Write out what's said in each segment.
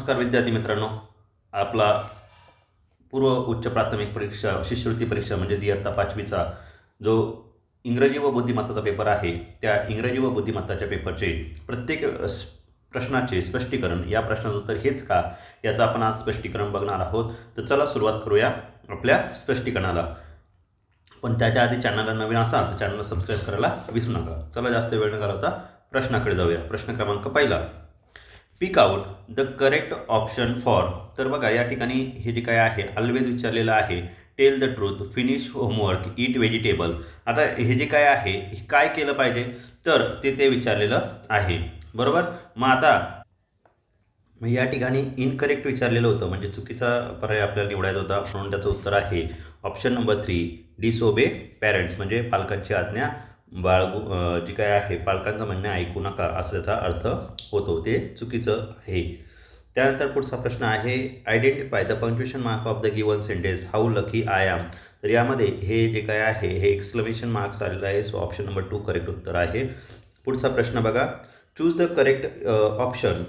नमस्कार विद्यार्थी मित्रांनो, आपला पूर्व उच्च प्राथमिक परीक्षा शिष्यवृत्ती परीक्षा म्हणजे इयत्ता 5वीचा जो इंग्रजी व बुद्धिमत्ताचा पेपर आहे, त्या इंग्रजी व बुद्धिमत्ताच्या पेपरचे प्रत्येक प्रश्नाचे स्पष्टीकरण, या प्रश्नाचं उत्तर हेच का, याचं आपण आज स्पष्टीकरण बघणार आहोत. तर चला सुरुवात करूया आपल्या स्पष्टीकरणाला. पण त्याच्या आधी चॅनलला नवीन असाल तर चॅनलला सबस्क्राईब करायला विसरू नका. चला जास्त वेळ न घालवता प्रश्नाकडे जाऊया. प्रश्न क्रमांक पहिला, pick out the correct option for. तर बघा या ठिकाणी हे जे काय आहे ऑलवेज विचारलेलं आहे. Tell the truth, finish homework, eat vegetable. आता हे जे काय आहे हे काय केलं पाहिजे, तर ते विचारलेलं आहे, बरोबर. मग आता या ठिकाणी इनकरेक्ट विचारलेलं होतं, म्हणजे चुकीचा पर्याय आपल्याला निवडायचा होता, म्हणून त्याचं उत्तर आहे ऑप्शन नंबर 3, डिसओबे पॅरेंट्स, म्हणजे पालकांची आज्ञा जी काय आहे पालकांचं म्हणणं ऐकू नका असल्याचा अर्थ होतो, ते चुकीचं आहे. त्यानंतर पुढचा प्रश्न आहे, identify the punctuation mark of the given sentence, how lucky I am. तर यामध्ये हे जे काय आहे हे एक्सक्लेमेशन मार्क्स आलेलं आहे, सो ऑप्शन नंबर 2 करेक्ट उत्तर आहे. पुढचा प्रश्न बघा, choose the correct option.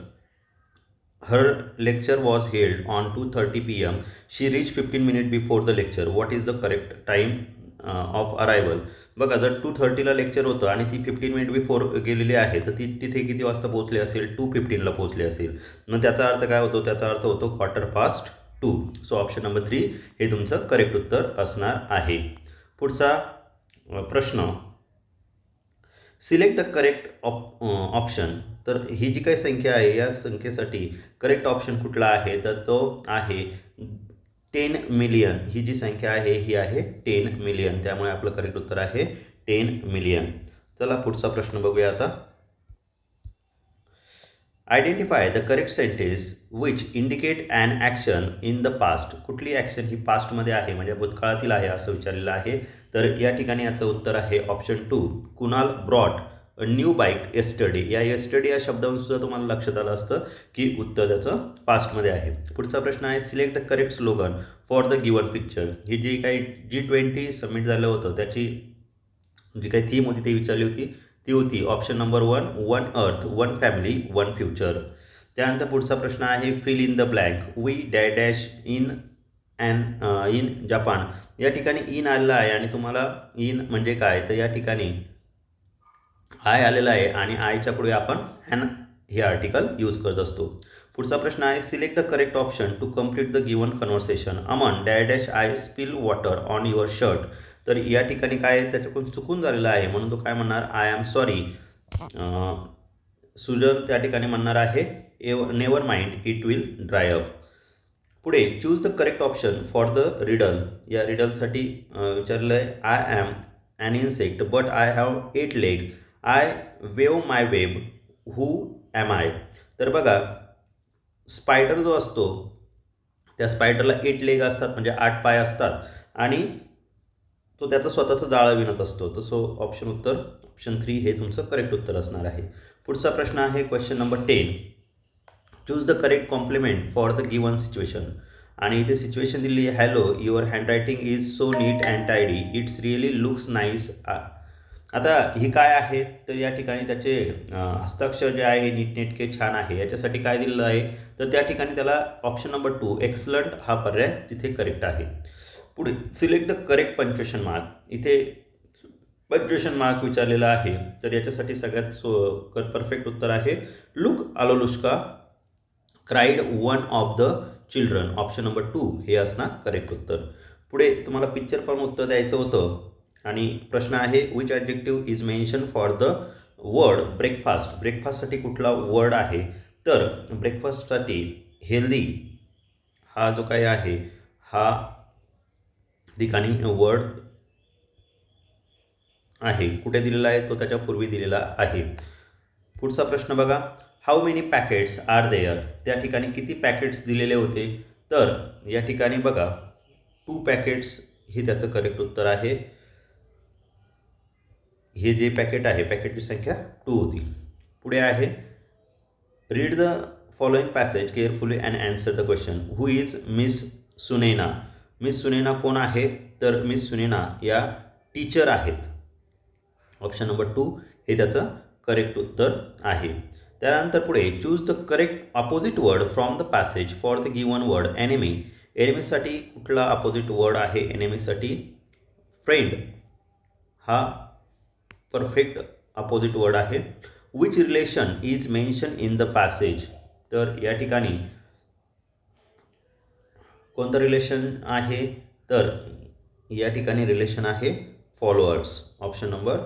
Her lecture was held on 2:30 PM. She reach 15 minutes before the lecture. What is the correct time of arrival. बघा जर 2:30ला लेक्चर होतं आणि ती 15 minutes बिफोर गेलेली आहे, तर ती तिथे किती वाजता पोहोचली असेल, 2:15ला पोहोचली असेल. मग त्याचा अर्थ काय होतो, त्याचा अर्थ होतो 2:15. सो ऑप्शन नंबर 3 हे तुमचं करेक्ट उत्तर असणार आहे. पुढचा प्रश्न, सिलेक्ट द करेक्ट ऑप्शन. तर ही जी काही संख्या आहे या संख्येसाठी करेक्ट ऑप्शन कुठला आहे, तर तो आहे 10 मिलियन. ही जी संख्या आहे ही आहे 10 मिलियन, त्यामुळे आपलं करेक्ट उत्तर आहे 10 मिलियन. चला पुढचा प्रश्न बघूया आता. Identify the correct sentence which indicate an action in the past. कुठली ॲक्शन ही पास्टमध्ये आहे, म्हणजे भूतकाळातील आहे असं विचारलेलं आहे. तर या ठिकाणी याचं उत्तर आहे option 2, Kunal brought a new bike yesterday. या येस्टरडे या शब्दावरून सुद्धा तुम्हाला लक्षात आलं असतं की उत्तर त्याचं पास्टमध्ये आहे. पुढचा प्रश्न आहे, select the correct slogan for the given picture. ही जी काही G20 सबमिट झालं होतं त्याची जी काही थीम होती ती विचारली होती, ती होती option number 1, one earth, one family, one future. त्यानंतर पुढचा प्रश्न आहे, fill in the blank. We dash in in Japan. या ठिकाणी इन आलेलं आहे आणि तुम्हाला इन म्हणजे काय, तर या ठिकाणी आय आलेला आहे आणि आयच्या पुढे आपण ॲन हे आर्टिकल यूज करत असतो. पुढचा प्रश्न आहे, select the correct option to complete the given conversation. Aman dash I spill water on your shirt. तर या ठिकाणी काय त्याच्याकडून चुकून झालेलं आहे, म्हणून तो काय म्हणणार, आय एम सॉरी. सुजल त्या ठिकाणी म्हणणार आहे never mind, it will dry up. पुढे choose the correct option for the riddle. या रिडलसाठी विचारलं आहे, I am an insect but I have 8 leg. I weave my web, who am I. तर बघा स्पायडर जो असतो त्या स्पायडरला 8 लेग असतात, म्हणजे 8 पाय असतात आणि तो त्याचं स्वतःचं जाळं विणत असतो. तर सो ऑप्शन 3 हे तुमचं करेक्ट उत्तर असणार आहे. पुढचा प्रश्न आहे question number 10, choose the correct compliment for the given situation. आणि इथे सिच्युएशन दिली आहे, hello your handwriting is so neat and tidy, it's really looks nice. आता ही काय आहे, तर या ठिकाणी त्याचे हस्ताक्षर जे आहे नीटनेटके छान आहे, याच्यासाठी काय दिलेलं आहे, तर त्या ठिकाणी त्याला ऑप्शन नंबर 2 एक्सलंट हा पर्याय तिथे करेक्ट आहे. पुढे select the correct punctuation mark. इथे पंक्च्युएशन मार्क विचारलेला आहे, तर याच्यासाठी सगळ्यात परफेक्ट उत्तर आहे look Alolushka cried one of the children. Option number 2 हे असणार करेक्ट उत्तर. पुढे तुम्हाला पिक्चर पण उत्तर द्यायचं होतं आणि प्रश्न आहे, which adjective is mention for the word breakfast. ब्रेकफास्टसाठी कुठला वर्ड आहे, तर ब्रेकफास्टसाठी हेल्दी हा जो काही आहे हा ठिकाणी वर्ड आहे, कुठे दिलेला आहे, तो त्याच्या पूर्वी दिलेला आहे. पुढचा प्रश्न बघा, how many packets are there. त्या ठिकाणी किती पॅकेट्स दिलेले होते, तर या ठिकाणी बघा 2 पॅकेट्स हे त्याचं करेक्ट उत्तर आहे. हे जे पॅकेट आहे पॅकेटची संख्या 2 होती. पुढे आहे, read the following passage carefully and answer the question. Who is miss Sunaina. Miss Sunaina कोण आहे, तर मिस सुनैना या टीचर आहेत. ऑप्शन नंबर 2 हे त्याचं करेक्ट उत्तर आहे. त्यानंतर पुढे choose the correct opposite word from the passage for the given word enemy. एनिमीसाठी कुठला अपोजिट वर्ड आहे? एनिमीसाठी फ्रेंड हा परफेक्ट अपोजिट वर्ड आहे. Which relation is mention in the passage. तर या ठिकाणी कोणतं रिलेशन आहे? तर या ठिकाणी रिलेशन आहे फॉलोअर्स. ऑप्शन नंबर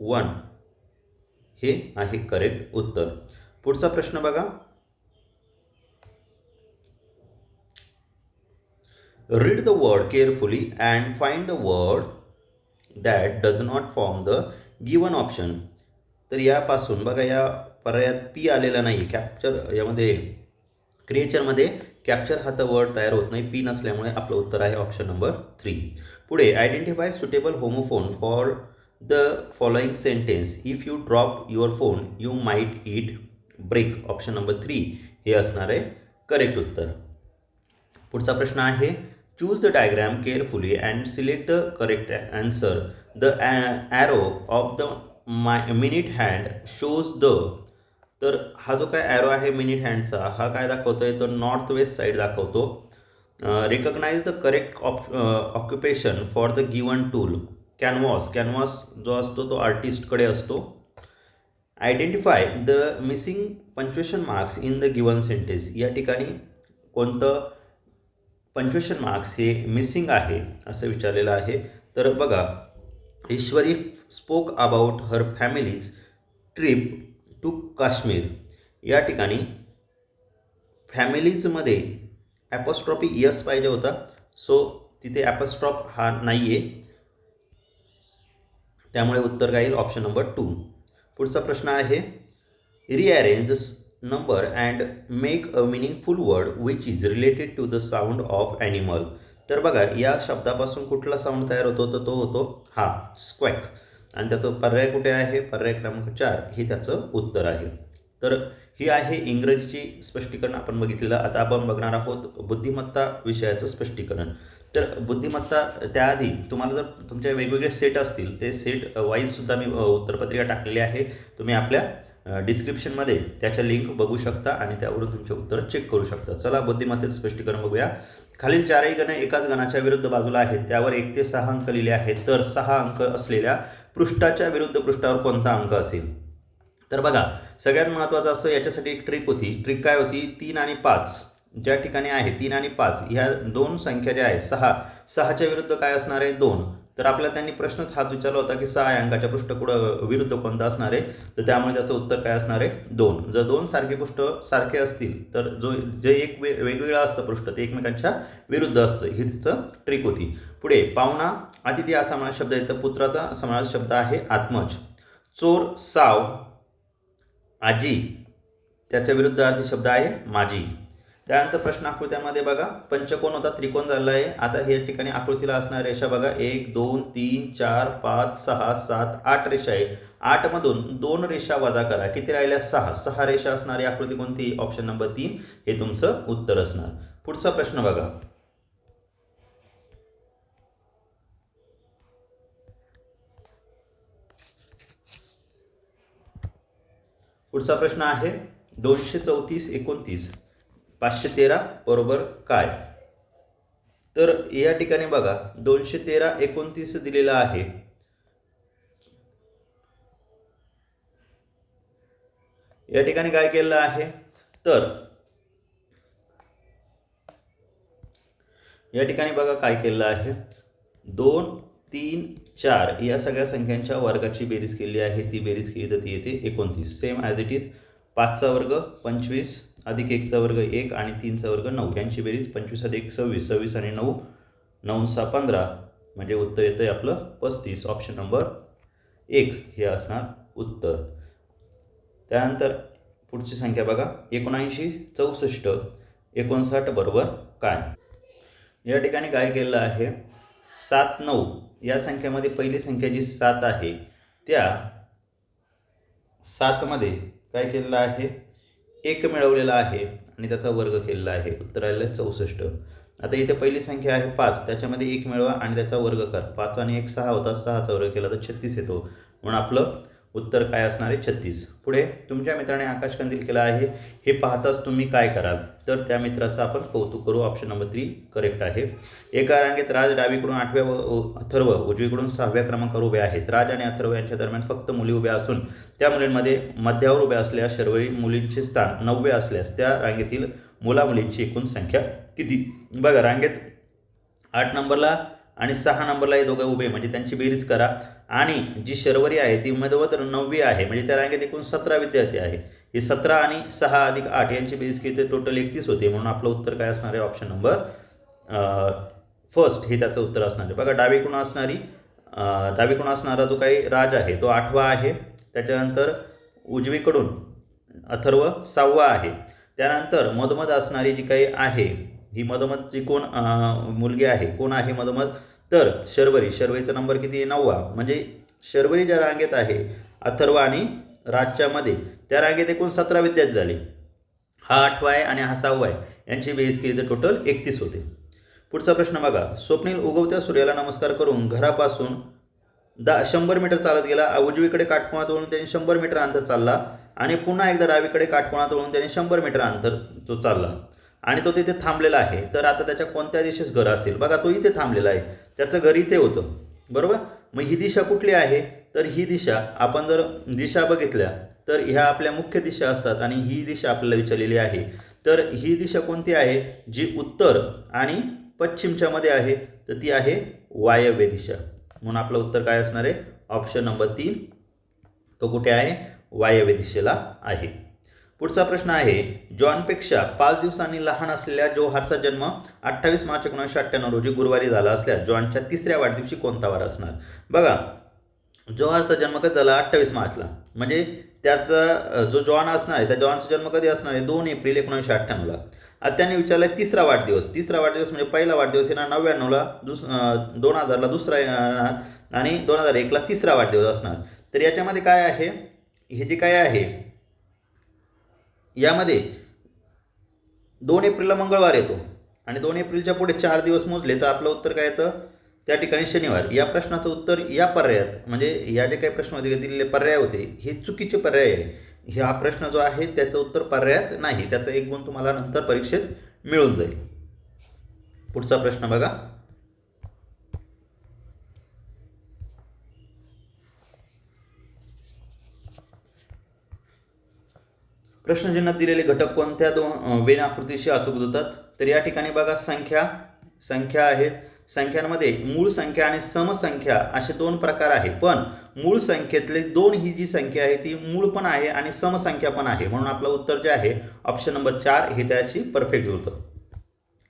1 हे आहे करेक्ट उत्तर. पुढचा प्रश्न बघा. Read the word carefully and find the word that does not form the given option. तर यापासून बघा, या पर्यायात पी आलेला नाही. कॅप्चर यामध्ये क्रिएचरमध्ये कॅप्चर हा तर वर्ड तयार होत नाही, पी नसल्यामुळे आपलं उत्तर आहे ऑप्शन नंबर 3. पुढे identify suitable homophone for the following sentence. If you drop your phone you might it break. Option number 3 हे असणार आहे करेक्ट उत्तर. पुढचा प्रश्न आहे choose the diagram carefully and select the correct answer. The arrow of the minute hand shows the. तर हा जो काय ॲरो आहे मिनिट हँडचा, हा काय दाखवतो आहे? तर नॉर्थ वेस्ट साईड दाखवतो. Recognise the correct occupation for the given tool. Canvas जो असतो तो आर्टिस्टकडे असतो. Identify the missing punctuation marks in the given sentence. या ठिकाणी कोणतं पंक्च्युएशन मार्क्स हे मिसिंग आहे असं विचारलेलं आहे. तर बघा, Ishwari spoke about her family's trip to Kashmir. या ठिकाणी फॅमिलीजमध्ये ॲपॉस्ट्रॉफी यस पाहिजे होता, सो तिथे ॲपॉस्ट्रॉफ हा नाही आहे, त्यामुळे उत्तर काय येईल? Option number 2. पुढचा प्रश्न आहे rearrange the number and make a meaningful word which is related to the sound of animal. तर बघा, या शब्दापासून कुठला साऊंड तयार होतो? तर तो होतो हा स्क्वॅक. आणि त्याचं पर्याय कुठे आहे? पर्याय क्रमांक 4 हे त्याचं उत्तर आहे. तर ही आहे इंग्रजीची स्पष्टीकरण आपण बघितलेलं. आता आपण बघणार आहोत बुद्धिमत्ता विषयाचं स्पष्टीकरण. तर बुद्धिमत्ता त्याआधी तुम्हाला जर तुमचे वेगवेगळे सेट असतील, ते सेट वाईजसुद्धा मी उत्तरपत्रिका टाकलेली आहे. तुम्ही आपल्या डिस्क्रिप्शनमध्ये त्याच्या लिंक बघू शकता आणि त्यावरून तुमचे उत्तर चेक करू शकता. चला बुद्धिमत्तेचं स्पष्टीकरण बघूया. खालील 4ही गण एकाच गणाच्या विरुद्ध बाजूला आहेत. त्यावर 1 ते 6 अंक लिहिले आहेत. तर 6 अंक असलेल्या पृष्ठाच्या विरुद्ध पृष्ठावर कोणता अंक असेल? तर बघा, सगळ्यात महत्त्वाचं असं याच्यासाठी एक ट्रिक होती. ट्रिक काय होती? 3 आणि 5 ज्या ठिकाणी आहे, 3 आणि 5 ह्या दोन संख्या ज्या आहे, 6च्या विरुद्ध काय असणार आहे? 2. तर आपल्याला त्यांनी प्रश्नच हाच विचारला होता की 6 अंकाच्या पृष्ठ विरुद्ध कोणता असणार आहे? तर त्यामुळे त्याचं उत्तर काय असणार आहे? 2. जर 2 सारखे पृष्ठ सारखे असतील तर जे एक वेगवेगळं असतं पृष्ठ ते एकमेकांच्या विरुद्ध असतं. ही तिचं ट्रिक होती. पुढे पाहुणा अतिथी हा समास शब्द आहे, तर पुत्राचा समास शब्द आहे आत्मज. चोर साव आजी, त्याच्या विरुद्ध अर्थी शब्द आहे माझी. त्यानंतर प्रश्न आकृत्यामध्ये बघा, पंचकोन होता त्रिकोण झाला आहे. आता हे ठिकाणी आकृतीला असणाऱ्या रेषा बघा, 1 2 3 4 5 6 7 8 रेषा आहे. 8 मधून 2 रेषा वजा करा. किती राहिल्या? 6 रेषा असणारी आकृती कोणती? ऑप्शन नंबर 3 हे तुमचं उत्तर असणार. पुढचा प्रश्न बघा. पुढचा प्रश्न आहे 234 29 513 बरोबर काय? तर या ठिकाणी बघा 213 29 दिलेला आहे. या ठिकाणी काय केलेलं आहे? तर या ठिकाणी बघा काय केलेलं आहे, 2 3 4 या सगळ्या संख्यांच्या वर्गाची बेरीज केली आहे. ती बेरीज केली तर ती येते 29. सेम ॲज इट इज 5चा वर्ग 25 अधिक 1चा वर्ग 1 आणि 3चा वर्ग 9 यांची बेरीज 25 अधिक 26 26 आणि 9 9 6 15 म्हणजे उत्तर येतं आहे आपलं 35. ऑप्शन नंबर 1 हे असणार उत्तर. त्यानंतर पुढची संख्या बघा 79 64 59 बरोबर काय? या ठिकाणी काय केलेलं आहे, 7 9 या संख्येमध्ये पहिली संख्या जी 7 आहे त्या 7मध्ये काय केलेलं आहे, 1 मिळवलेला आहे आणि त्याचा वर्ग केलेला आहे. उत्तर आलेलं आहे 64. आता इथे पहिली संख्या आहे 5, त्याच्यामध्ये 1 मिळवा आणि त्याचा वर्ग करा. 5 आणि 1 6 होता, 6चा वर्ग केला तर 36 येतो. म्हणून आपलं उत्तर काय असणार आहे 36. पुढे तुमच्या मित्राने आकाश कंदील केला आहे हे पाहताच तुम्ही काय कराल, तर त्या मित्राचं आपण कौतुक करू. ऑप्शन नंबर 3 करेक्ट आहे. एका रांगेत राज डावीकडून 8व्या व अथर्व उजवीकडून 6व्या क्रमांकावर उभे आहेत. राज आणि अथर्व यांच्या दरम्यान फक्त मुली उभ्या असून त्या मुलींमध्ये मध्यावर उभ्या असलेल्या शर्वरी मुलींचे स्थान 9वे असल्यास त्या रांगेतील मुलामुलींची एकूण संख्या किती? बघा, रांगेत 8 नंबरला आणि 6 नंबरला हे दोघं उभे म्हणजे त्यांची बेरीज करा. आणि जी शर्वरी आहे ती मधोमध 9वी आहे म्हणजे त्या रांगेत एकूण 17 विद्यार्थी आहे. हे 17 आणि 6 अधिक 8 यांची बेरीज किती? टोटल 31 होते. म्हणून आपलं उत्तर काय असणार आहे? ऑप्शन नंबर फर्स्ट हे त्याचं उत्तर असणार आहे. बघा, डावीकडून असणारा जो काही राज आहे तो 8वा आहे. त्याच्यानंतर उजवीकडून अथर्व 6वा आहे. त्यानंतर मधोमध असणारी जी काही आहे ही मधोमध जी कोण मुलगी आहे, कोण आहे मधोमध? तर शर्वरीचा नंबर किती आहे? 9वा. म्हणजे शर्वरी ज्या रांगेत आहे अथर्व आणि राजच्या मध्ये, त्या रांगेत एकूण 17 विद्यार्थी झाले. हा 8वा आहे आणि हा 6वा आहे. यांची बेरीज केली तर टोटल 31 होते. पुढचा प्रश्न बघा. स्वप्नील उगवत्या सूर्याला नमस्कार करून घरापासून 100 मीटर चालत गेला. उजवीकडे काटकोनात वळून त्याने 100 मीटर अंतर चालला आणि पुन्हा एकदा डावीकडे काटकोनात वळून त्याने 100 मीटर अंतर तो चालला आणि तो तिथे थांबलेला आहे. तर आता त्याच्या कोणत्या दिशेस घर असेल? बघा, तो इथे थांबलेला आहे, त्याचं घर इथे होतं, बरोबर. मग ही दिशा कुठली आहे? तर ही दिशा आपण जर दिशा बघितल्या तर ह्या आपल्या मुख्य दिशा असतात आणि ही दिशा आपल्याला विचारलेली आहे. तर ही दिशा कोणती आहे? जी उत्तर आणि पश्चिमच्या मध्ये आहे, तर ती आहे वायव्य दिशा. म्हणून आपलं उत्तर काय असणार आहे? Option number 3. तो कुठे आहे? वायव्य दिशेला आहे. पुढचा प्रश्न आहे. जॉनपेक्षा 5 दिवसांनी लहान असलेल्या जोहारचा जन्म 28 मार्च 1998 रोजी गुरुवारी झाला असल्यास जॉनच्या 3ऱ्या वाढदिवशी कोणता वार असणार? बघा, जोहारचा जन्म कधी झाला? 28 मार्चला. म्हणजे त्याचा जो जॉन असणार आहे त्या जॉनचा जन्म कधी असणार आहे? 2 एप्रिल 1998ला. आता त्यांनी विचारलं तिसरा वाढदिवस म्हणजे पहिला वाढदिवस येणार 99ला, 2000ला दुसरा येणार आणि 2001ला तिसरा वाढदिवस असणार. तर याच्यामध्ये काय आहे? हे जे काय आहे यामध्ये 2 एप्रिलला मंगळवार येतो आणि 2 एप्रिलच्या पुढे 4 दिवस मोजले तर आपलं उत्तर काय येतं? त्या ठिकाणी शनिवार. या प्रश्नाचं उत्तर या पर्यायात म्हणजे या जे काही प्रश्नामध्ये दिलेले पर्याय होते हे चुकीचे पर्याय आहे. हा प्रश्न जो आहे त्याचं उत्तर पर्यायात नाही. त्याचा 1 गुण तुम्हाला नंतर परीक्षेत मिळून जाईल. पुढचा प्रश्न बघा. प्रश्नचिन्हात दिलेले घटक कोणत्या 2 वेन आकृतीशी अचूक जुळतात? तर या ठिकाणी बघा, संख्या आहेत. संख्यांमध्ये मूळ संख्या आणि समसंख्या असे 2 प्रकार आहे. पण मूळ संख्येतले 2 ही जी संख्या आहे ती मूळ पण आहे आणि समसंख्या पण आहे. म्हणून आपलं उत्तर जे आहे ऑप्शन नंबर 4 हे त्याशी परफेक्ट जुळतं.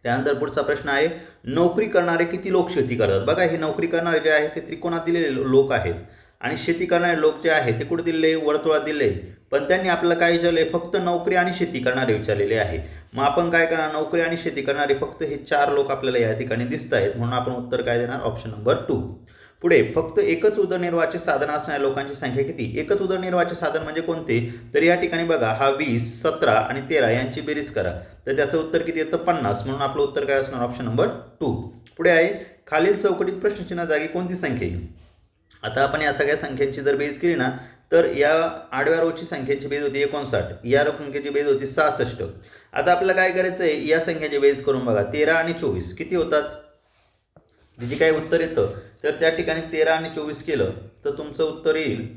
त्यानंतर पुढचा प्रश्न आहे. नोकरी करणारे किती लोक शेती करतात? बघा, हे नोकरी करणारे जे आहे ते त्रिकोणात दिलेले लोक आहेत आणि शेती करणारे लोक जे आहे ते कुठे दिले? वर्तुळात दिले. पण त्यांनी आपल्याला काय विचारले? फक्त नोकरी आणि शेती करणारे विचारलेले आहे. मग आपण काय करणार? नोकरी आणि शेती करणारे फक्त हे 4 लोक आपल्याला या ठिकाणी दिसत आहेत. म्हणून आपण उत्तर काय देणार? Option number 2. पुढे फक्त एकच उदरनिर्वाहाचे साधन असणाऱ्या लोकांची संख्या किती? एकच उदरनिर्वाहाचे साधन म्हणजे कोणते? तर या ठिकाणी बघा, हा 20, 17 आणि 13 यांची बेरीज करा तर त्याचं उत्तर किती येतं? 50. म्हणून आपलं उत्तर काय असणार? Option number 2. पुढे आहे. खालील चौकटीत प्रश्नचिन्ह जागी कोणती संख्या येईल? आता आपण या सगळ्या संख्यांची जर बेरीज केली ना तर या आडव्या रोची संख्येची बेरीज होती 59, या संख्येची बेरीज होती 66. आता आपल्याला काय करायचं आहे? या संख्येची बेरीज करून बघा. 13 आणि 24 किती होतात? जे काय उत्तर येतं तर त्या ठिकाणी 13 आणि 24 केलं तर तुमचं उत्तर येईल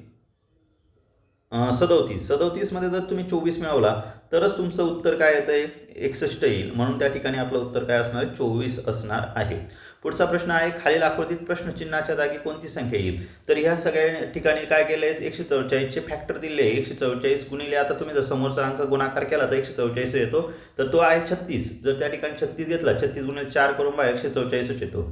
37. 37 मध्ये जर तुम्ही 24 मिळवला तरच तुमचं उत्तर काय येतं आहे? 61 येईल. म्हणून त्या ठिकाणी आपलं उत्तर काय असणार आहे? 24 असणार आहे. पुढचा प्रश्न आहे. खालील आकृतीत प्रश्नचिन्हाच्या जागी कोणती संख्या येईल? तर ह्या सगळ्या ठिकाणी काय केलं आहे? 144चे फॅक्टर दिले. 144 गुणिले आता तुम्ही जर समोरचा अंक गुणाकार केला तर 144 येतो. तर तो आहे 36. जर त्या ठिकाणी 36 घेतला, 36 गुणिले 4 करून बघा 144 येतो.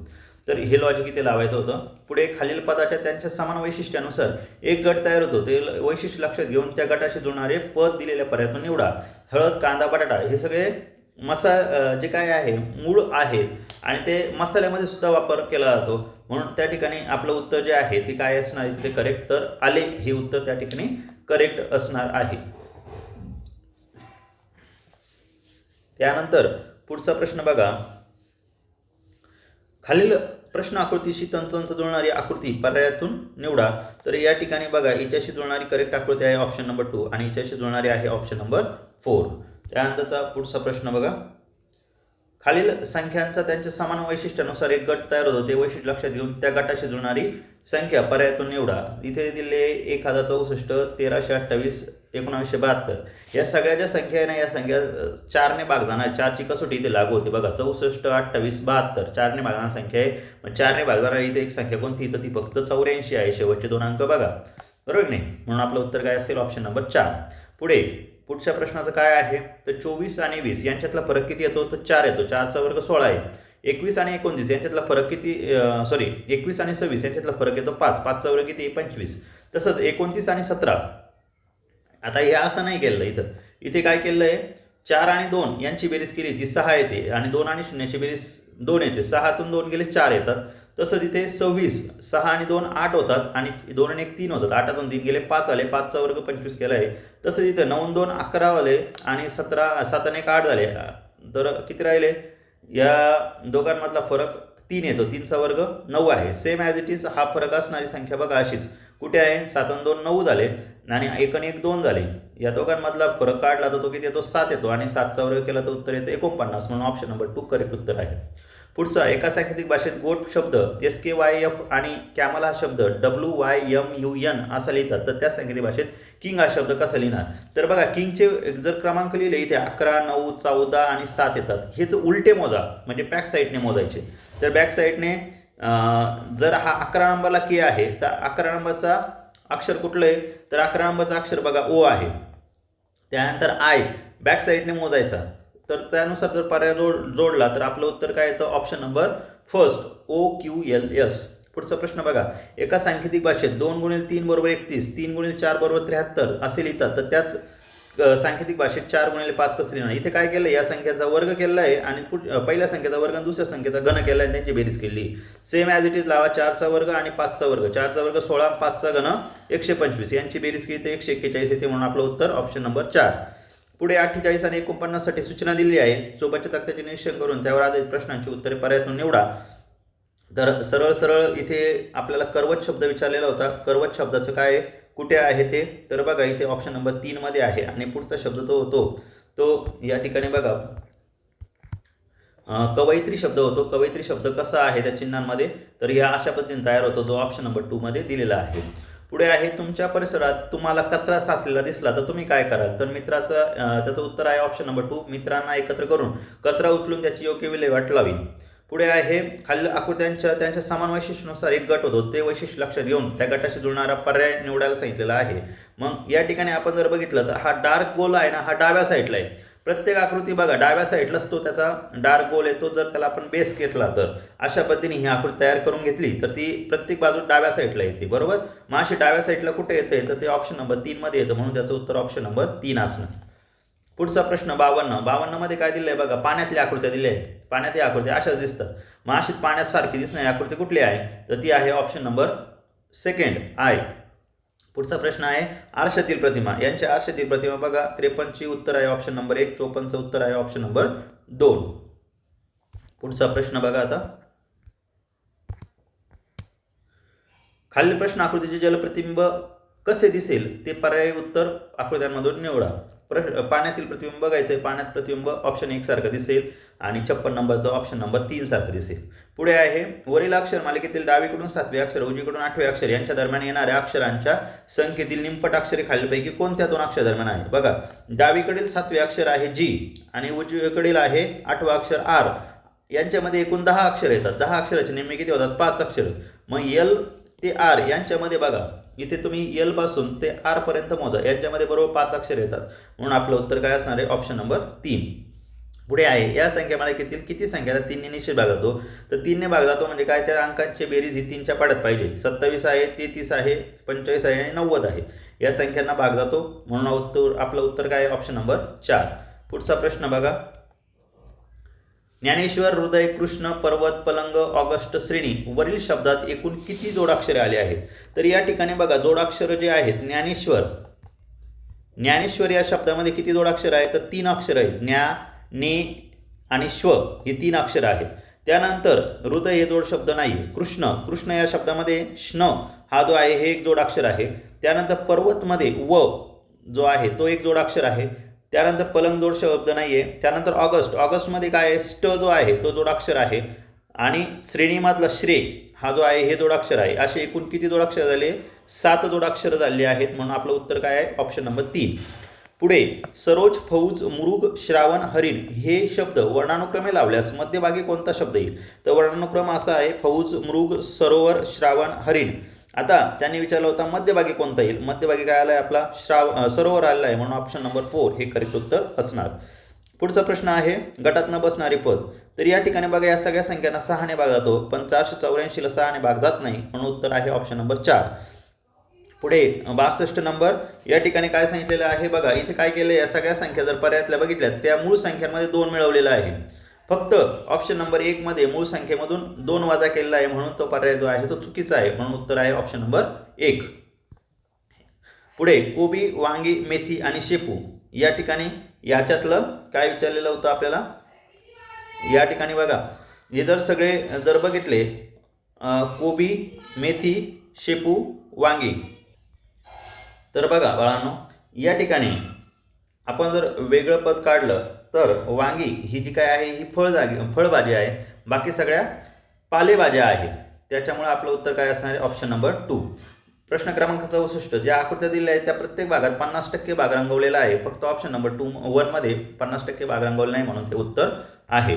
तर हे लॉजिक इथे लावायचं होतं. पुढे खालील पदाच्या त्यांच्या समान वैशिष्ट्यानुसार एक गट तयार होतो. ते वैशिष्ट्य लक्षात घेऊन त्या गटाशी जुळणारे पद दिलेल्या पर्यायातून निवडा. हळद, कांदा, बटाटा हे सगळे जे काय आहे मूळ आहेत आणि ते मसाल्यामध्ये सुद्धा वापर केला जातो. म्हणून त्या ठिकाणी आपलं उत्तर जे आहे ते काय असणार आहे? ते करेक्ट. तर आले हे उत्तर त्या ठिकाणी करेक्ट असणार आहे. त्यानंतर पुढचा प्रश्न बघा. खालील प्रश्न आकृतीशी तंतोतंत जुळणारी आकृती पर्यायातून निवडा. तर या ठिकाणी बघा हिच्याशी जुळणारी करेक्ट आकृती आहे ऑप्शन नंबर 2 आणि हिच्याशी जुळणारी आहे ऑप्शन नंबर 4. त्यानंतरचा पुढचा प्रश्न बघा. खालील संख्यांचा त्यांच्या समान वैशिष्ट्यानुसार एक गट तयार होतो. ते वैशिष्ट्य लक्षात घेऊन त्या गटाशी जुळणारी संख्या पर्यायातून निवडा. इथे दिले 1064, 1328, 1972. या सगळ्या ज्या संख्या आहे ना या संख्या 4ने भाग जाणार. 4ची कसोटी इथे लागू होते बघा. 64, 28, 72 4ने भागणार संख्या आहे. मग 4ने भाग जाणार इथे एक संख्या कोणती तर ती फक्त 84 आहे. शेवटचे 2 अंक बघा बरोबर नाही. म्हणून आपलं उत्तर काय असेल ऑप्शन नंबर 4. पुढच्या प्रश्नाचं काय आहे तर 24 आणि 20 यांच्यातला फरक किती येतो तर 4 येतो. 4चा वर्ग 16 आहे. 21 आणि 29 यांच्यातला फरक किती 21 आणि 26 यांच्यातला फरक येतो 5. 5चा वर्ग किती 25. तसंच 29 आणि 17 आता हे असं नाही केलं. इथे काय केलं आहे 4 आणि 2 यांची बेरीज केली ती 6 येते आणि 2 आणि 0ची बेरीज 2 येते. 6तून 2 गेले 4 येतात. तसंच इथे 26 6 आणि 2 8 होतात आणि 2 आणि 1 3 होतात. 8तून 3 गेले 5 आले. 5चा वर्ग 25 केला आहे. तसंच इथे 9 आणि 2 11 आले आणि 7 आणि 1 8 झाले. तर किती राहिले या दोघांमधला फरक 3 येतो. 3चा वर्ग 9 आहे. सेम ॲज इट इज हा फरक असणारी संख्या बघा अशीच कुठे आहे 7 आणि 2 9 झाले आणि 1 आणि 1 2 झाले. या दोघांमधला फरक काढला तर तो किती येतो 7 येतो आणि 7चा वर्ग केला तर उत्तर येतं 49. म्हणून ऑप्शन नंबर 2 करेक्ट उत्तर आहे. पुढचा एका सांकेतिक भाषेत गोट शब्द SKYF आणि कॅमल हा शब्द WYMUN असा लिहितात. तर त्या सांकेतिक भाषेत किंग हा शब्द कसा लिहिणार तर बघा किंगचे जर क्रमांक लिहिले इथे 11 9 14 आणि 7 येतात. हेच उलटे मोजा म्हणजे बॅक साईडने मोजायचे. तर बॅक साईडने जर हा 11 नंबरला के आहे तर 11 नंबरचा अक्षर कुठलं आहे तर 11 नंबरचा अक्षर बघा O आहे. त्यानंतर I बॅक साईडने मोजायचा. तर त्यानुसार जर पर्याय जोडला तर आपलं उत्तर काय येतं ऑप्शन नंबर फर्स्ट OQLS. पुढचा प्रश्न बघा. एका सांकेतिक भाषेत 2 × 3 = 31, 3 × 4 = 73 असे लिहितात. तर त्याच सांकेतिक भाषेत 4 × 5 कसं लिहिणार. इथे काय केलं या संख्येचा वर्ग केला आहे आणि पहिल्या संख्येचा वर्ग आणि दुसऱ्या संख्येचा घन केला आहे त्यांची बेरीज केली. सेम ॲज इट इज लावा. 4चा वर्ग आणि 5चा वर्ग. 4चा वर्ग 16 5चा घन 125 यांची बेरीज केली तर 141 येते. म्हणून आपलं उत्तर ऑप्शन नंबर 4. पुढे 48 आणि 49 साठी सूचना दिली आहे. सोबतच्या तक्त्याचे निरीक्षण करून त्यावर आधारित प्रश्नांची उत्तरे पर्यायातून निवडा. तर सरळ इथे आपल्याला कर्वच शब्द विचारलेला होता. कर्वच शब्दाचं काय कुठे आहे ते तर बघा इथे ऑप्शन नंबर 3 मध्ये आहे आणि पुढचा शब्द तो होतो तो या ठिकाणी बघा कवयित्री शब्द होतो. कवयित्री शब्द कसा आहे त्या चिन्हांमध्ये तर ह्या अशा पद्धतीने तयार होतो. तो ऑप्शन नंबर 2 मध्ये दिलेला आहे. पुढे आहे तुमच्या परिसरात तुम्हाला कचरा साचलेला दिसला तर तुम्ही काय कराल तर त्याचं उत्तर आहे ऑप्शन नंबर 2 मित्रांना एकत्र करून कचरा उचलून त्याची योग्य विल्हेवाट लावी. पुढे आहे खालील आकृत्यांच्या त्यांच्या समान वैशिष्ट्यानुसार एक गट होतो. ते वैशिष्ट्य लक्षात घेऊन त्या गटाशी जुळणारा पर्याय निवडायला सांगितलेला आहे. मग या ठिकाणी आपण जर बघितलं तर हा डार्क गोल आहे ना हा डाव्या साईडला आहे. प्रत्येक आकृती बघा डाव्या साईडलाच तो त्याचा डार्क गोल आहे. तो जर त्याला आपण बेस घेतला तर अशा पद्धतीने ही आकृती तयार करून घेतली तर ती प्रत्येक बाजू डाव्या साईडला येते बरोबर. मग अशी डाव्या साईडला कुठे येते तर ते ऑप्शन नंबर 3 मध्ये येतं. म्हणून त्याचं उत्तर ऑप्शन नंबर 3 असणार. पुढचा प्रश्न 52 मध्ये काय दिलं आहे बघा पाण्यातल्या आकृत्या दिल्या आहे. पाण्यातल्या आकृत्या अशाच दिसतात. मग अशीच पाण्यात सारखी दिसणारी आकृती कुठली आहे तर ती आहे ऑप्शन नंबर 2 I. पुढचा प्रश्न आहे आरशातील प्रतिमा. यांच्या आरशातील प्रतिमा बघा 53ची उत्तर आहे ऑप्शन नंबर 1, 54चं उत्तर आहे ऑप्शन नंबर 2. पुढचा प्रश्न बघा आता. खालील प्रश्न आकृतीचे जलप्रतिबिंब कसे दिसेल ते पर्यायी उत्तर आकृत्यांमधून निवडा. पाण्यातील प्रतिबिंब बघायचं आहे. पाण्यात प्रतिबिंब ऑप्शन 1 सारखं दिसेल आणि 56 नंबरचं ऑप्शन नंबर 3 सारखं दिसेल. पुढे आहे वरील अक्षर मालिकेतील डावीकडून 7वे अक्षर उजवीकडून 8वे अक्षर यांच्या दरम्यान येणाऱ्या अक्षरांच्या संख्येतील निमपट अक्षरे खालीलपैकी कोणत्या 2 अक्षर दरम्यान आहे. बघा डावीकडील 7वे अक्षर आहे G आणि उजवीकडील आहे 8वे अक्षर R. यांच्यामध्ये एकूण 10 अक्षर येतात. 10 अक्षराचे नेमके किती होतात 5 अक्षर. मग L ते R यांच्यामध्ये बघा इथे तुम्ही L पासून ते R पर्यंत मोजा. यांच्यामध्ये बरोबर 5 अक्षर येतात. म्हणून आपलं उत्तर काय असणार आहे ऑप्शन नंबर 3. पुढे आहे या संख्या मालिकेतील किती संख्याला 3 ने निश्चित भाग जातो तर 3 ने भाग जातो म्हणजे काय त्या अंकांची बेरीज ही 3च्या पाड्यात पाहिजे. 27 आहे 33 आहे 45 आहे आणि 90 आहे. या संख्यांना भाग जातो. म्हणून आपलं उत्तर काय आहे ऑप्शन नंबर 4. पुढचा प्रश्न बघा. ज्ञानेश्वर हृदय कृष्ण पर्वत पलंग ऑगस्ट श्रेणी वरील शब्दात एकूण किती जोडाक्षरे आले आहेत तर या ठिकाणी बघा जोडाक्षर जे आहेत ज्ञानेश्वर या शब्दामध्ये किती जोडाक्षर आहेत तर 3 अक्षर आहेत. ज्ञा ने आणि श्व ही 3 अक्षर आहेत. त्यानंतर हृदय हे जोड शब्द नाही आहे. कृष्ण, कृष्ण या शब्दामध्ये श्न हा जो आहे हे एक जोडाक्षर आहे. त्यानंतर पर्वतमध्ये व जो आहे तो एक जोडाक्षर आहे. त्यानंतर पलंग जोड शब्द नाही आहे. त्यानंतर ऑगस्ट, ऑगस्टमध्ये काय आहे स्ट जो आहे तो जोडाक्षर आहे. आणि श्रेणीमधला श्रे हा जो आहे हे जोडाक्षर आहे. असे एकूण किती जोडाक्षर झाले? 7 जोडाक्षर झाले आहेत. म्हणून आपलं उत्तर काय आहे? Option number 3. पुढे सरोज, फौज, मृग, श्रावण, हरिण हे शब्द वर्णानुक्रमे लावल्यास मध्यभागी कोणता शब्द येईल? तर वर्णानुक्रम असा आहे फौज, मृग, सरोवर, श्रावण, हरिण. आता त्यांनी विचारलं होता मध्यभागी कोणता येईल? मध्यभागी काय आला आहे आपला? सरोवर आलेला आहे. म्हणून ऑप्शन नंबर 4 हे करेक्ट उत्तर असणार. पुढचा प्रश्न आहे गटात न बसणारे पद. तर या ठिकाणी बघा या सगळ्या संख्यांना 6ने भाग जातो, पण 484ला 6ने भाग जात नाही. म्हणून उत्तर आहे ऑप्शन नंबर 4. पुढे 62 नंबर या ठिकाणी काय सांगितलेलं आहे बघा. इथे काय केलं? या सगळ्या संख्या जर पर्यायातल्या बघितल्या त्या मूळ संख्यांमध्ये 2 मिळवलेला आहे. फक्त ऑप्शन नंबर 1 मध्ये मूळ संख्येमधून 2 वजा केलेला आहे. म्हणून तो पर्याय जो आहे तो चुकीचा आहे. म्हणून उत्तर आहे ऑप्शन नंबर 1. पुढे कोबी, वांगी, मेथी आणि शेपू या ठिकाणी याच्यातलं काय विचारलेलं होतं आपल्याला? या ठिकाणी बघा हे जर सगळे जर बघितले कोबी, मेथी, शेपू, वांगी, तर बघा बाळांनो या ठिकाणी आपण जर वेगळं पद काढलं तर वांगी ही जी काय आहे ही फळभाजी आहे. बाकी सगळ्या पालेभाज्या आहे. त्याच्यामुळे आपलं उत्तर काय असणार आहे? Option number 2. प्रश्न क्रमांक 64 ज्या आकृत्या दिल्या आहेत त्या प्रत्येक भागात 50% भाग रंगवलेला आहे. फक्त ऑप्शन नंबर 1 मध्ये 50% भाग रंगवलेला नाही म्हणून ते उत्तर आहे.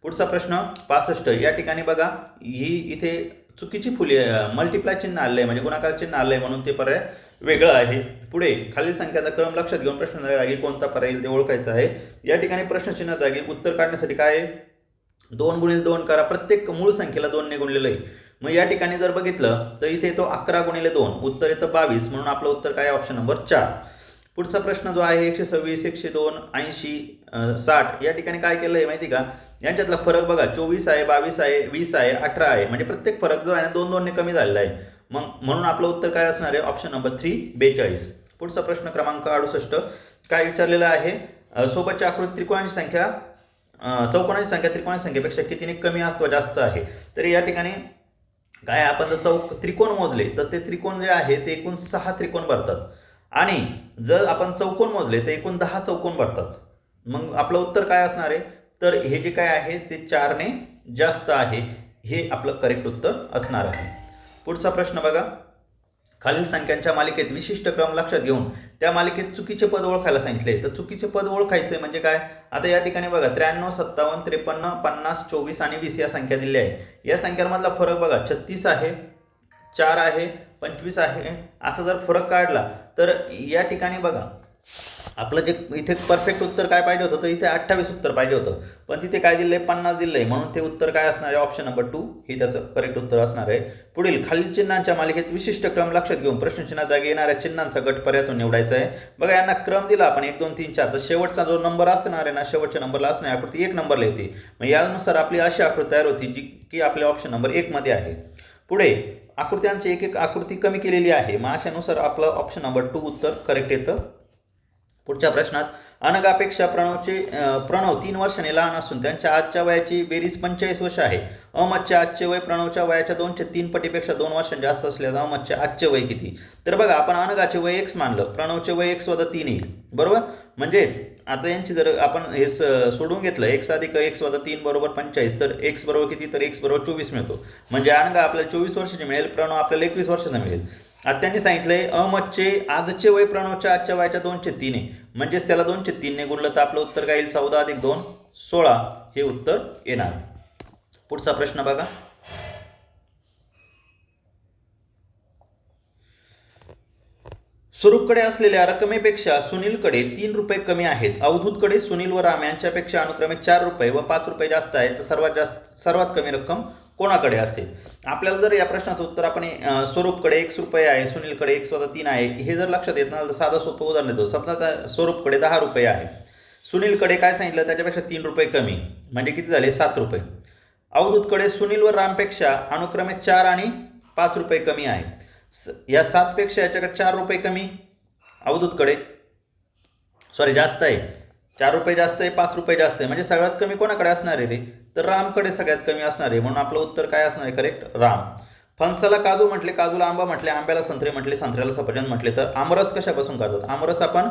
पुढचा प्रश्न 65 या ठिकाणी बघा ही इथे चुकीची फुले मल्टिप्लाय चिन्ह आलं आहे म्हणजे गुणाकार चिन्ह आलं आहे म्हणून ते पर्याय वेगळं आहे. पुढे खालील संख्याचा क्रम लक्षात घेऊन प्रश्न जागी कोणता पर्याय येईल ते ओळखायचं आहे. या ठिकाणी प्रश्नचिन्ह जागी उत्तर काढण्यासाठी काय आहे? 2 गुणिले 2 करा. प्रत्येक मूळ संख्येला 2 ने गुणलेलं आहे. मग या ठिकाणी जर बघितलं तर इथे येतो 11 गुणिले 2 उत्तर येतं 22. म्हणून आपलं उत्तर काय आहे? Option number 4. पुढचा प्रश्न जो आहे 126, 102, 80, 60 या ठिकाणी काय केलं आहे माहिती का? यांच्यातला फरक बघा 24 आहे, 22 आहे, 20 आहे, 18 आहे. म्हणजे प्रत्येक फरक जो आहे ना 2-2 ने कमी झालेला आहे. मग म्हणून आपलं उत्तर काय असणार आहे? Option number 3 42. पुढचा प्रश्न क्रमांक 68 काय विचारलेला आहे? सोबतच्या आकृती त्रिकोणाची संख्या चौकोनाची संख्या त्रिकोणाची संख्येपेक्षा कितीने कमी अथवा जास्त आहे? तर या ठिकाणी काय आपण जर त्रिकोण मोजले तर ते त्रिकोण जे आहे ते एकूण 6 त्रिकोण भरतात आणि जर आपण चौकोन मोजले तर एकूण 10 चौकोन भरतात. मग आपलं उत्तर काय असणार आहे? तर हे जे काय आहे ते 4 ने जास्त आहे. हे आपलं करेक्ट उत्तर असणार आहे. पुढचा प्रश्न बघा खालील संख्यांच्या मालिकेत विशिष्ट क्रम लक्षात घेऊन त्या मालिकेत चुकीचे पद ओळखायला सांगितले. तर चुकीचे पद ओळखायचे म्हणजे काय? आता या ठिकाणी बघा 93, 57, 53, 50, 24 आणि 20 या संख्या दिल्या आहे. या संख्यांमधला फरक बघा 36 आहे, 4 आहे, 25 आहे. असा जर फरक काढला तर या ठिकाणी बघा आपलं जे इथे परफेक्ट उत्तर काय पाहिजे होतं तर इथे 28 उत्तर पाहिजे होतं. पण तिथे काय दिलं आहे? 50 दिलं आहे. म्हणून ते उत्तर काय असणार आहे? ऑप्शन नंबर 2 हे त्याचं करेक्ट उत्तर असणार आहे. पुढील खालील चिन्हांच्या मालिकेत विशिष्ट क्रम लक्षात घेऊन प्रश्नचिन्हात जागी येणाऱ्या चिन्हांचा गट पर्यायातून निवडायचा आहे. बघा यांना क्रम दिला आपण 1 2 3 4 तर शेवटचा जो नंबर असणार आहे ना शेवटच्या नंबरला असणार आकृती 1 नंबरला येते. मग यानुसार आपली अशी आकृती तयार होती जी की आपल्या ऑप्शन नंबर 1 मध्ये आहे. पुढे आकृत्यांची एक एक आकृती कमी केलेली आहे. मग अशानुसार आपलं ऑप्शन नंबर 2 उत्तर करेक्ट येतं. पुढच्या प्रश्नात अनघापेक्षा प्रणव 3 वर्षांनी लहान असून त्यांच्या आजच्या वयाची बेरीज 45 वर्ष आहे. अहमदचे आजचे वय प्रणवच्या वयाच्या 2/3 पटीपेक्षा 2 वर्षांनी जास्त असल्यास अहमदचे आजचे वय किती? तर बघा आपण अनघाचे वय x मानलं, प्रणवचे वय x + 3 येईल. बरोबर? म्हणजेच आता यांची जर आपण हे सोडून घेतलं x + x + 3 = 45 तर x बरोबर किती? तर x बरोबर 24 मिळतो. म्हणजे अनघा आपल्याला 24 वर्षाची मिळेल, प्रणव आपल्याला 21 वर्षाचा मिळेल. आता त्यांनी सांगितलंय अहमदचे आजचे वय प्रणवच्या आजच्या वयाच्या 2/3 आहे. म्हणजेच त्याला 2/3 ने गुणलं तर आपलं उत्तर काय येईल? 14 + 2 16 हे उत्तर येणार. पुढचा प्रश्न बघा स्वरूपकडे असलेल्या रकमेपेक्षा सुनीलकडे 3 रुपये कमी आहेत. अवधूतकडे सुनील व राम यांच्यापेक्षा अनुक्रमे 4 रुपये व 5 रुपये जास्त आहेत. तर सर्वात कमी रक्कम कोणाकडे असेल? आपल्याला जर या प्रश्नाचं उत्तर आपण स्वरूपकडे x रुपये आहे, सुनीलकडे x + 3 आहे हे जर लक्षात येत नसेल तर साधं सोपं उदाहरण देतो. समजा स्वरूपकडे 10 रुपये आहे, सुनीलकडे काय सांगितलं त्याच्यापेक्षा 3 रुपये कमी म्हणजे किती झाले? 7 रुपये. अवधूतकडे सुनील व रामपेक्षा अनुक्रमे 4 आणि 5 रुपये कमी आहे. या 7 पेक्षा याच्याकडे 4 रुपये कमी अवधूतकडे जास्त आहे. ₹4 जास्त आहे, ₹5 जास्त आहे, म्हणजे सगळ्यात कमी कोणाकडे असणार आहे रे? तर रामकडे सगळ्यात कमी असणार आहे. म्हणून आपलं उत्तर काय असणार आहे? करेक्ट, राम. फणसाला काजू म्हटले, काजूला आंबा म्हटले, आंब्याला संत्रे म्हटले, संत्र्याला सफरचंद म्हटले. तर आमरस कशापासून करतात? आमरस आपण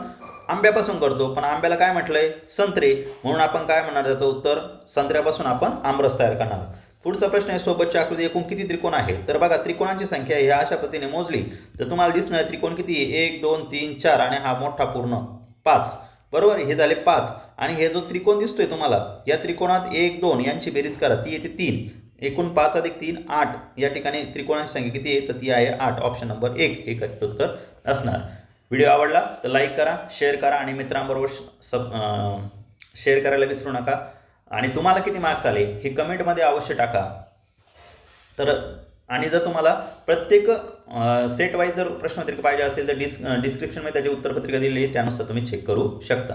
आंब्यापासून करतो, पण आंब्याला काय म्हटलंय? संत्रे. म्हणून आपण काय म्हणणार? त्याचं उत्तर संत्र्यापासून आपण आमरस तयार करणार. पुढचा प्रश्न आहे, सोबतची आकृती एकूण किती त्रिकोण आहे? तर बघा, त्रिकोणांची संख्या ह्या अशा पद्धतीने मोजली तर तुम्हाला दिसणार त्रिकोण किती आहे? 1 2 3 4 आणि हा मोठा पूर्ण 5. बरोबर, हे झाले 5. आणि हे जो त्रिकोण दिसतोय तुम्हाला, या त्रिकोणात 1 2 यांची बेरीज करा, ती येते 3. एकूण 5 अधिक 3 8. या ठिकाणी त्रिकोणांची संख्या किती आहे? तर ती आहे 8. ऑप्शन नंबर 1 हे करेक्ट उत्तर असणार. व्हिडिओ आवडला तर लाईक करा, शेअर करा आणि मित्रांबरोबर शेअर करायला विसरू नका. आणि तुम्हाला किती मार्क्स आले हे कमेंटमध्ये अवश्य टाका. तर आणि जर तुम्हाला प्रत्येक सेट वाईज जर प्रश्नपत्रिका पाहिजे असेल तर डिस्क्रिप्शनमध्ये त्याची उत्तरपत्रिका दिलेली आहे, त्यानुसार तुम्ही चेक करू शकता.